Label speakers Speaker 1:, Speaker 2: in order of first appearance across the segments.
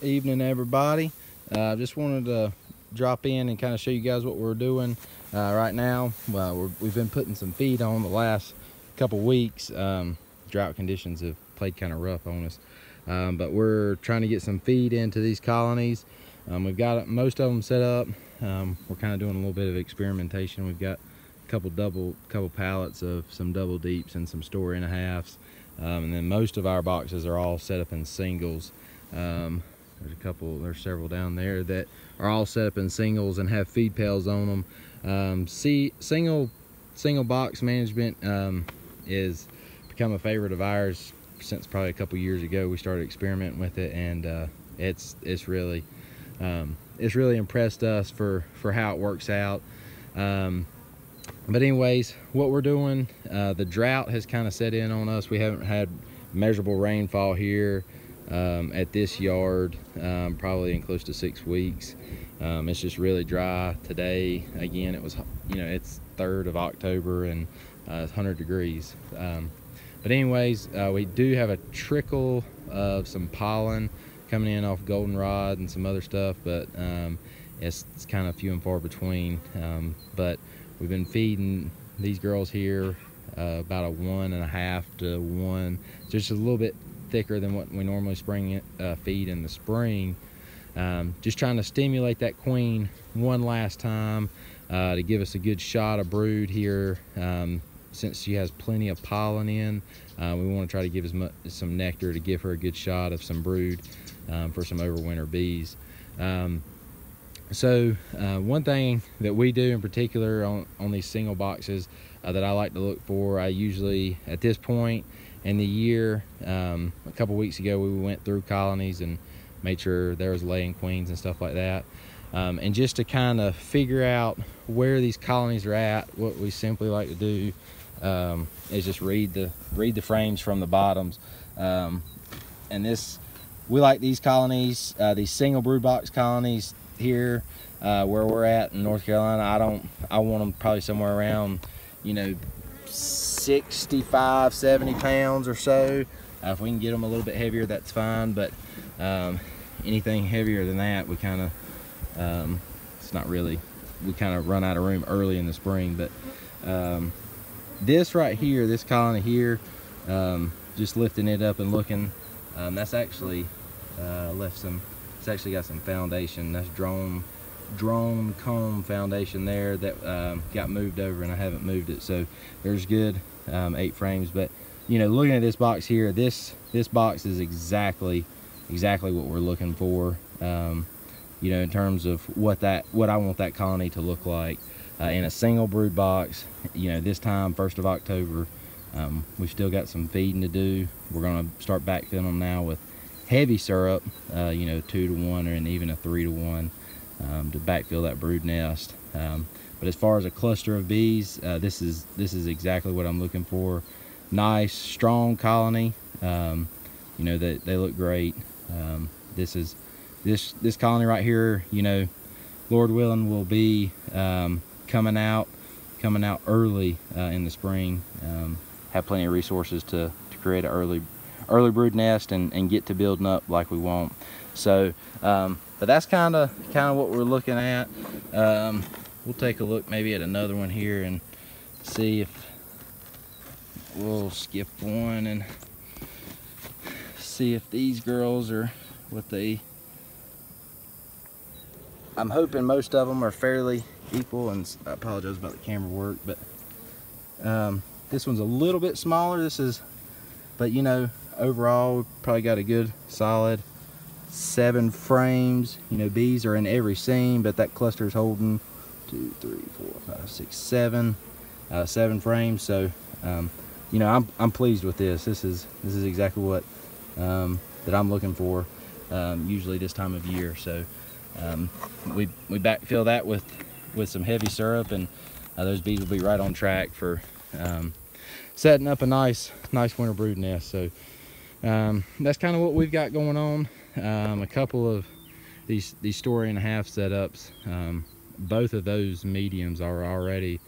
Speaker 1: Evening, everybody. Just wanted to drop in and kind of show you guys what we're doing right now. We've been putting some feed on the last couple weeks. Drought conditions have played kind of rough on us, but we're trying to get some feed into these colonies. We've got most of them set up. We're kind of doing a little bit of experimentation. We've got a couple pallets of some double deeps and some story and a halves, and then most of our boxes are all set up in singles. There's several down there that are all set up in singles and have feed pails on them. Single box management is become a favorite of ours since probably a couple years ago. We started experimenting with it, and it's really impressed us for how it works out. But anyways, what we're doing, the drought has kind of set in on us. We haven't had measurable rainfall here at this yard probably in close to 6 weeks. It's just really dry. Today again, it was, it's 3rd of October and it's 100 degrees. But anyways, we do have a trickle of some pollen coming in off goldenrod and some other stuff, but it's kind of few and far between. But we've been feeding these girls here about a 1.5 to 1, just a little bit thicker than what we normally feed in the spring. Just trying to stimulate that queen one last time to give us a good shot of brood here. Since she has plenty of pollen in, we want to try to give some nectar to give her a good shot of some brood for some overwinter bees. So one thing that we do in particular on these single boxes that I like to look for, I usually at this point in the year, a couple weeks ago we went through colonies and made sure there was laying queens and stuff like that, and just to kind of figure out where these colonies are at, what we simply like to do is just read the frames from the bottoms. And we like these colonies, these single brood box colonies here where we're at in North Carolina. I want them probably somewhere around 65, 70 pounds or so. If we can get them a little bit heavier, that's fine, but anything heavier than that, we kind of we kind of run out of room early in the spring. But this right here, this colony here, just lifting it up and looking, that's actually it's actually got some foundation. That's drone comb foundation there that got moved over, and I haven't moved it, so there's good 8 frames. But looking at this box here, this box is exactly what we're looking for, in terms of what I want that colony to look like in a single brood box. This time, 1st of October, we've still got some feeding to do. We're going to start backfilling them now with heavy syrup, 2 to 1 and even a 3 to 1 to backfill that brood nest. But as far as a cluster of bees, this is exactly what I'm looking for. Nice, strong colony. They look great. This colony right here, Lord willing, will be coming out early in the spring. Have plenty of resources to create an early brood nest and get to building up like we want. So but that's kind of what we're looking at. We'll take a look maybe at another one here and see if we'll skip one and see if these girls are what they. I'm hoping most of them are fairly equal, and I apologize about the camera work, but this one's a little bit smaller. But overall we've probably got a good solid 7 frames. Bees are in every seam, but that cluster is holding 2, 3, 4, 5, 6, 7 frames. So I'm pleased with this. This is exactly what that I'm looking for usually this time of year. So we backfill that with some heavy syrup, and those bees will be right on track for setting up a nice winter brood nest. So that's kind of what we've got going on. A couple of these story and a half setups, both of those mediums are already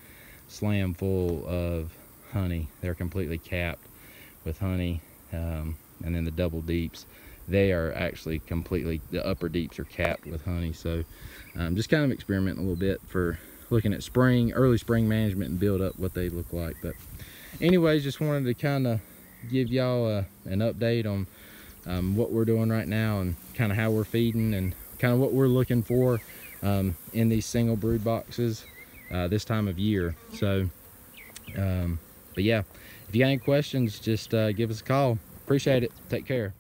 Speaker 1: slam full of honey. They're completely capped with honey. And then the double deeps they are actually completely, the upper deeps are capped with honey. So just kind of experimenting a little bit for looking at early spring management and build up what they look like. But anyways, just wanted to kind of give y'all an update on what we're doing right now and kind of how we're feeding and kind of what we're looking for in these single brood boxes this time of year. So but yeah, if you got any questions, just give us a call. Appreciate it. Take care.